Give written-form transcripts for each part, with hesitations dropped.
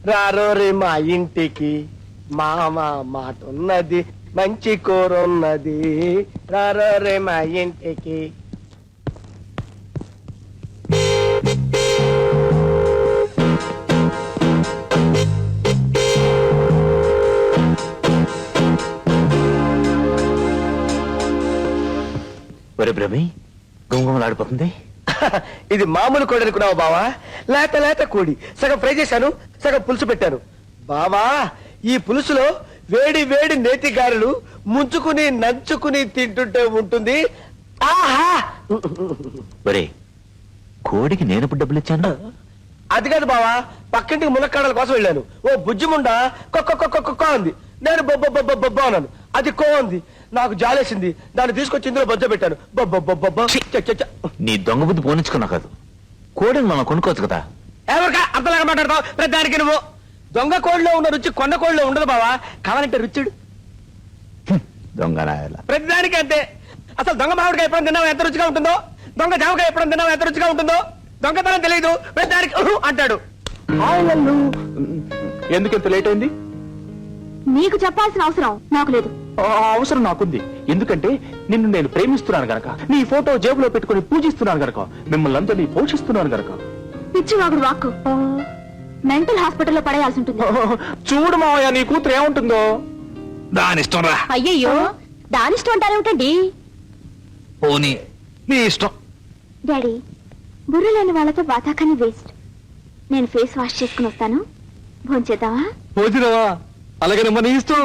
రారో రే మా ఇంటికి మామ మాట ఉన్నది మంచి కూరున్నది రారో రే మా ఇంటికి. ఒరే బ్రహ్మి గుమగుమలాడిపోతుంది. ఇది మామూలు కోడి అనుకున్నావు బావా? లేత లేత కోడి సగం ఫ్రై చేశాను, సగం పులుసు పెట్టాను బావా. ఈ పులుసులో వేడి వేడి నేతి గారెలు ముంచుకుని నంచుకుని తింటుంటే ఉంటుంది. ఆహా! ఒరే కోడికి నేనప్పుడు డబ్బులు ఇచ్చాను. అది కాదు బావా, పక్కింటికి మునక్కాడల కోసం వెళ్ళాను. ఓ బుజ్జిముండా కొక్క అంది. నేను బొబ్బ అన్నాను, అది కో అంది. నాకు జాలేసింది, దాన్ని తీసుకొచ్చి ఇందులో బొజ్జ పెట్టాను. నీ దొంగ బుద్ధి పోనించుకున్నా కాదు, కోడిని మనం కొనుక్కోవచ్చు కదా. ఎవరికా అంతలాగా మాట్లాడతావు? ప్రతిదానికి నువ్వు దొంగ కోడిలో ఉన్న రుచి కొండ కోడిలో ఉండదు బావా. కావాలంటే రుచుడు. దొంగ ప్రతిదానికి అంతే. అసలు దొంగ మామిడికాయ ఎప్పుడు తిన్నావు ఎంత రుచిగా ఉంటుందో, దొంగ జామకాయ ఎప్పుడు తిన్నావు ఎంత రుచిగా ఉంటుందో. దొంగతనం తెలియదు, ప్రతిదానికి అంటాడు. ఎందుకంత లేట్ అయింది? నీకు చెప్పాల్సిన అవసరం నాకు లేదు. అవసరం నాకుంది. ఎందుకంటే నిన్ను నేను ప్రేమిస్తున్నాను గనక, నీ ఫోటో జేబులో పెట్టుకుని పూజిస్తున్నాను గనక, మిమ్మల్ని అందరినీ పోషిస్తున్నాను గనక. పిచ్చివాగుడు వాక్కు మెంటల్ హాస్పిటల్లో పడేయాల్సి ఉంటుంది. చూడు మావయ్య, నీ కూతురు ఏముంటుందో దాని ఇష్టం రా. అయ్యయ్యో, దానిష్టం అంటారేమిటండి? పోనీ నీ ఇష్టం. డాడీ, బుర్రలేని వాళ్ళతో బాతాకని వేస్ట్. నేను ఫేస్ వాష్ చేసుకుని వస్తాను, భోంచేద్దామా? పోజిరావా? అలాగే నీ ఇష్టం.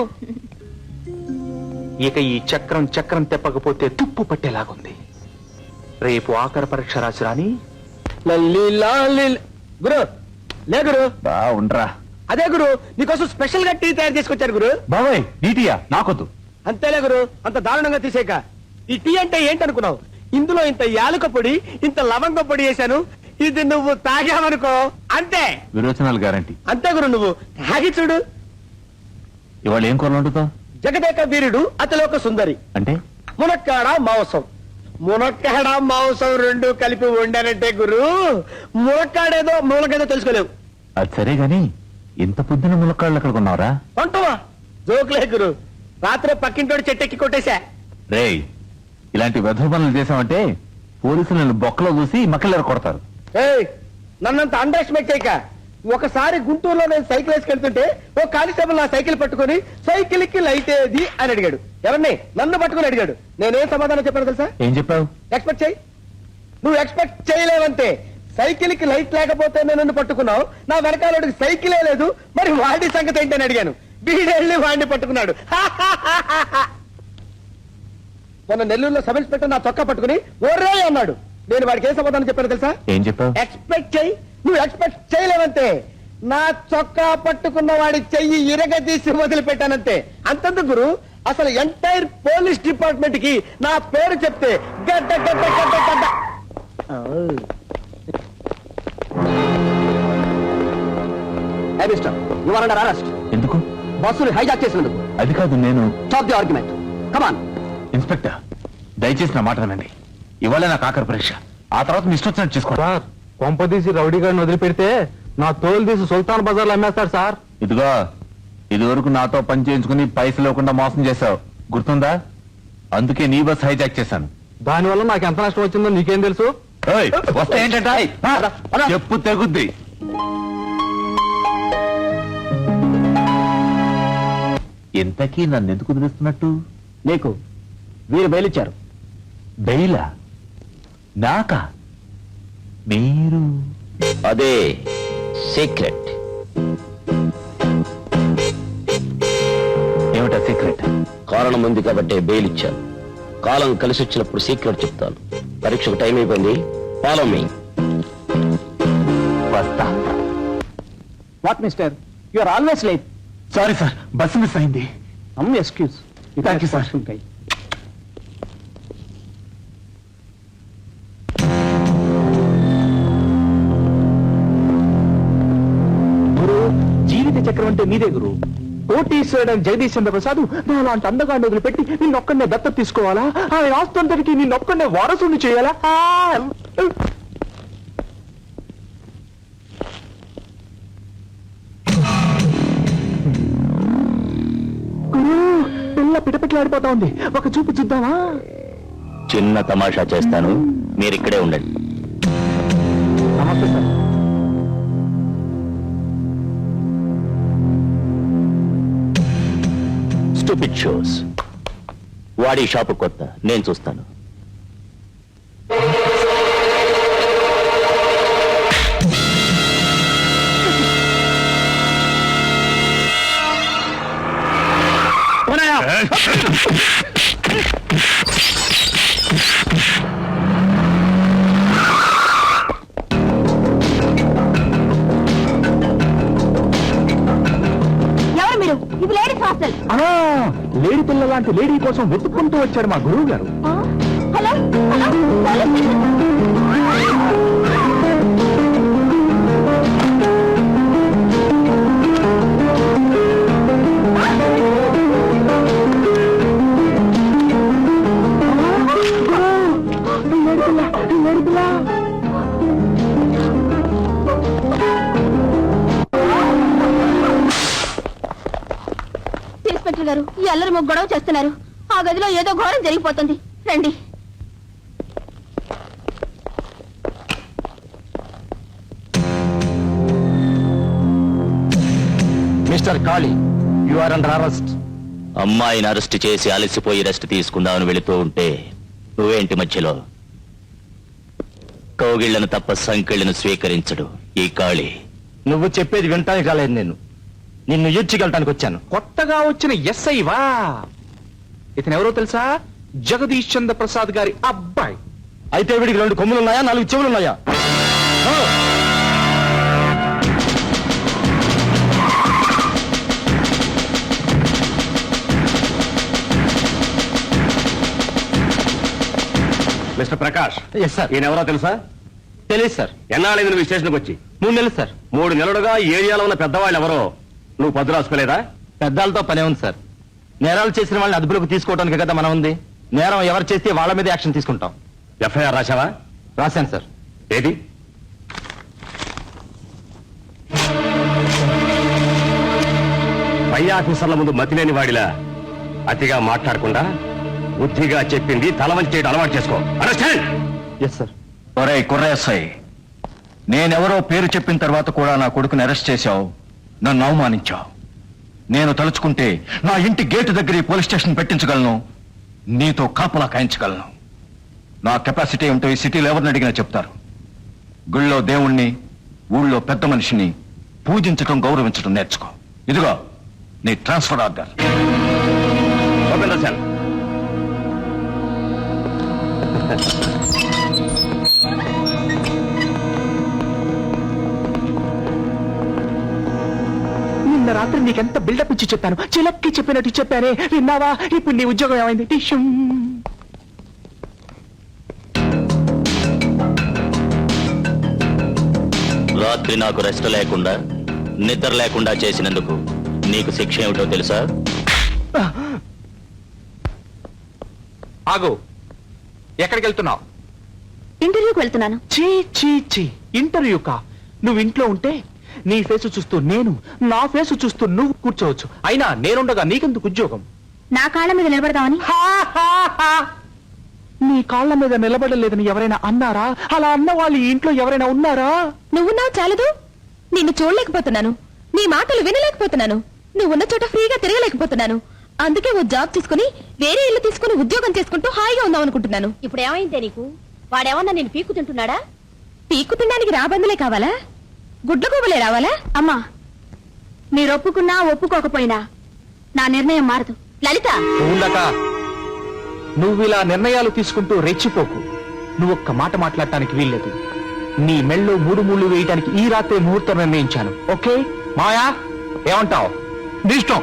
ఇక ఈ చక్రం చక్రం తెప్పకపోతే తుప్పు పట్టేలాగుంది. రేపు ఆఖరి పరీక్ష రాసి రాని. గురు లే గురు. ఉండరా. అదే గురు, నీకోసం స్పెషల్ గా టీ తయారు చేసుకొచ్చారు గురు. బాబాయ్ నీటియా? నాకొద్దు. అంతేలే గురు, అంత దారుణంగా తీసేక. ఈ టీ అంటే ఏంటనుకున్నావు? ఇందులో ఇంత యాలక పొడి, ఇంత లవంగ పొడి వేశాను. ఇది నువ్వు తాగావనుకో అంతే, విరోచనాలు గ్యారంటీ. అంతే గురు. నువ్వు తాగి చూడు. ఇవాళ ఏం కూరలు వండుతావు? జగదేక వీరుడు అతిలోక సుందరి అంటే మునక్కాడ మాంసం. మునక్కాడ మాంసం రెండు కలిపి వండానంటే గురు, మునక్కాడేదో మూలకేదో తెలుసుకోలేవు. అది సరే గాని ఇంత పొద్దున ములక్కాళ్ళు ఎక్కడ కొన్నావురా? అంటువా జోకులే గురు. రాత్రి పక్కింటోడి చెట్టెక్కి కొట్టేశా. రేయ్, ఇలాంటి వెధవ పనులు చేసామంటే పోలీసులు నన్ను బొక్కలో చూసి మక్కలు కొడతారు. ఏయ్, నన్నంత అండర్ ఎస్టిమేట్ చేయక. ఒకసారి గుంటూరులో నేను సైకిల్ వేసుకెళ్తుంటే ఓ కానిస్టేబుల్ నా సైకిల్ పట్టుకుని సైకిల్ కి లైట్ ఏది అని అడిగాడు. ఎవరిని? నన్ను పట్టుకుని అడిగాడు. నేనేం సమాధానం చెప్పాను తెలుసా? ఏం చెప్పావు? ఎక్స్పెక్ట్ చేయి. నువ్వు ఎక్స్పెక్ట్ చేయలేవంతే. సైకిల్ కి లైట్ లేకపోతే నేను పట్టుకున్నావు, నా వెనకాలడికి సైకిలే లేదు, మరి వాడి సంగతి ఏంటని అడిగాను. వీడెళ్ళి వాడిని పట్టుకున్నాడు. మొన్న నెల్లూరులో సబ్ ఇన్స్పెక్టర్ నా చొక్కా పట్టుకుని ఓర్రే అన్నాడు. నేను వాడికి ఏం సమాధానం చెప్పాను తెలుసా? ఏం చెప్పావు? ఎక్స్పెక్ట్ చెయ్యి. నువ్వు ఎక్స్పెక్ట్ చేయలేవంతే. నా చొక్కా పట్టుకున్న వాడి చెయ్యి ఇరగదీసి వదిలిపెట్టానంతే. అంతందుకు గురు, అసలు ఎంటైర్ పోలీస్ డిపార్ట్మెంట్ కి నా పేరు చెప్తే గడ్డ గడ్డ గడ్డ గడ్డ. ఎందుకు? బస్సులు హైజాక్ చేసినందుకు. అది కాదు, నేను stop the argument. Come on. Inspector, దయచేసి నా మాట వినండి. ఇవాళ నాకు ఆఖరి పరీక్ష. ఆ తర్వాత మీ ఇష్టం వచ్చినట్టు చేసుకోండి. సార్, కొంపదీసి రౌడీ గారిని వదిలిపెడితే నా తోలు తీసి సుల్తాన్ బజార్లో అమ్మేస్తాడు సార్. ఇదిగో, ఇది వరకు నాతో పని చేయించుకుని పైసలు లేకుండా మోసం చేశావు, గుర్తుందా? అందుకే నీ బస్ హైజాక్ చేశాను. దానివల్ల నాకు ఎంత నష్టం వచ్చిందో నీకేం తెలుసు? ఏయ్, వస్తే ఏంటంట? చెప్పు తెగుద్ది. ఇంతకీ నన్ను ఎందుకు వదిలేస్తున్నట్టు? నీకు వీరు బయలుచ్చారు. బెయిలా? నాకా? మీరు? అదే సీక్రెట్. ఏమిటా సీక్రెట్? కారణం ఉంది కాబట్టి బెయిల్ ఇచ్చాను. కాలం కలిసి వచ్చినప్పుడు సీక్రెట్ చెప్తాను. పరీక్షకు టైం అయిపోయింది. Follow me. వస్తా. What mister, you are always late. Sorry sir, bus miss అయింది. ఎక్స్క్యూజ్. Thank you sir. చక్రం అంటే నీదే గురు. కోటీశ్వరుడు జగదీష్ చంద్ర ప్రసాద్ నా అలాంటి అందగాన్ని వదిలిపెట్టి నిన్నొక్కడనే దత్తత తీసుకోవాలా? ఆయన ఆస్తంతరికి నిన్నొక్కడనే వారసుని చేయాలా? గురు, పిల్ల పిటపిట్లాడిపోతా ఉంది. ఒక చూపు చూద్దామా? చిన్న తమాషా చేస్తాను, మీరిక్కడే ఉండండి. నమస్తే సార్. Stupid shows. వాడి షాపు కొత్త, నేను చూస్తాను. ఎవరు మీరు? ఇది లేడీస్ హాస్టల్. లేడీ పిల్ల లాంటి లేడీ కోసం వెతుక్కుంటూ వచ్చాడు మా గురువు గారు. Hello hello, police station. Inspector గారు, ఈ అల్లరి ముగ్గు గొడవ చేస్తున్నారు. ఆ గదిలో ఏదో ఘోరం జరిగిపోతుంది. రండి. Mister Kali, you are under arrest. అమ్మాయిని అరెస్ట్ చేసి అలసిపోయి రెస్ట్ తీసుకుందామని వెళుతూ ఉంటే నువ్వేంటి మధ్యలో? కౌగిళ్లను తప్ప సంకెళ్లను స్వీకరించడు ఈ కాళీ. నువ్వు చెప్పేది వింటానికి రాలేదు, నిన్ను ఈడ్చికెళ్ళటానికి వచ్చాను. కొత్తగా వచ్చిన ఎస్ఐ వా? ఇతను ఎవరో తెలుసా? జగదీష్ చంద్ర ప్రసాద్ గారి అబ్బాయి. అయితే వీడికి 2 కొమ్ములున్నాయా, 4 చెవులున్నాయా? Mister Prakash, yes sir. ఈయనెవరో తెలుసా? తెలియదు సార్. ఎన్నాళ్ళైంది నువ్వు ఈ స్టేషన్కి వచ్చి? 3 నెలలు సార్. 3 నెలలుగా ఈ ఏరియాలో ఉన్న పెద్దవాళ్ళు ఎవరో నువ్వు పద్దు రాసుకోలేదా? పెద్దాలతో పనే ఉంది సార్. నేరాలు చేసిన వాళ్ళని అదుపులోకి తీసుకోవడానికి కదా మనం ఉంది. నేరం ఎవరు చేస్తే వాళ్ళ మీద యాక్షన్ తీసుకుంటాం. ఎఫ్ఐఆర్ రాశావా? రాశాను సార్. ఏది? పై ఆఫీసర్ల ముందు మతిలేని వాడిలా అతిగా మాట్లాడకుండా బుద్ధిగా చెప్పింది తలవంచి చేయడం అలవాటు చేసుకో. అండర్స్టాండ్? Yes sir. ఒరే కుర్రేసై, నేనెవరో పేరు చెప్పిన తర్వాత కూడా నా కొడుకుని అరెస్ట్ చేశావు, నన్ను అవమానించావు. నేను తలుచుకుంటే నా ఇంటి గేటు దగ్గర ఈ పోలీస్ స్టేషన్ పెట్టించగలను, నీతో కాపలా కాయించగలను. నా కెపాసిటీ ఏమిటో ఈ సిటీలో ఎవరిని అడిగినా చెప్తారు. గుళ్ళో దేవుణ్ణి, ఊళ్ళో పెద్ద మనిషిని పూజించటం, గౌరవించటం నేర్చుకో. ఇదిగో నీ ట్రాన్స్ఫర్ ఆర్డర్. Open sir. నిన్న రాత్రి నీకెంత బిల్డప్ ఇచ్చి చెప్పాను, చిలక్కి చెప్పినట్టు చెప్పానే, విన్నావా? ఇప్పుడు నీ ఉద్యోగం ఏమైంది? టిష్యూ. రాత్రి నాకు రెస్ట్ లేకుండా, నిద్ర లేకుండా చేసినందుకు నీకు శిక్ష ఏమిటో తెలుసా? ఆగు, ఎక్కడికి వెళ్తున్నావు? ఇంటర్వ్యూకి వెళ్తున్నాను. చీ చీ చీ, ఇంటర్వ్యూకా? నువ్వు ఇంట్లో ఉంటే నీ ఫేసు చూస్తూ నేను, నా ఫేసు చూస్తూ నువ్వు కూర్చోవచ్చు. అయినా నేనుండగా నీకెందుకు ఉద్యోగం? నా కాళ్ళ మీద నిలబడదామని. నీ కాళ్ళ మీద నిలబడలేదని ఎవరైనా అన్నారా? అలా అన్న వాళ్ళు ఈ ఇంట్లో ఎవరైనా ఉన్నారా? నువ్వున్నావు చాలదు. నిన్ను చూడలేకపోతున్నాను, నీ మాటలు వినలేకపోతున్నాను, నువ్వున్న చోట ఫ్రీగా తిరగలేకపోతున్నాను. అందుకే ఓ జాబ్ తీసుకుని వేరే ఇల్లు తీసుకుని ఉద్యోగం చేసుకుంటూ హాయిగా ఉందాం అనుకుంటున్నాను. ఇప్పుడు ఏమైందే నీకు? వాడేమన్నా నేను పీక్కు తింటున్నాడా? పీక్కు తినడానికి రాబందులే కావాలా? గుడ్ల గోబలే రావాలా? అమ్మా, మీరు ఒప్పుకున్నా ఒప్పుకోకపోయినా నా నిర్ణయం మారదు. లలిత, ఉండక నువ్వు ఇలా నిర్ణయాలు తీసుకుంటూ రెచ్చిపోకు. నువ్వొక్క మాట మాట్లాడటానికి వీల్లేదు. నీ మెళ్ళో 3 ముళ్ళు వేయటానికి ఈ రాత్రి ముహూర్తం నిర్ణయించాను. ఓకే మాయా, ఏమంటావు? నీ ఇష్టం.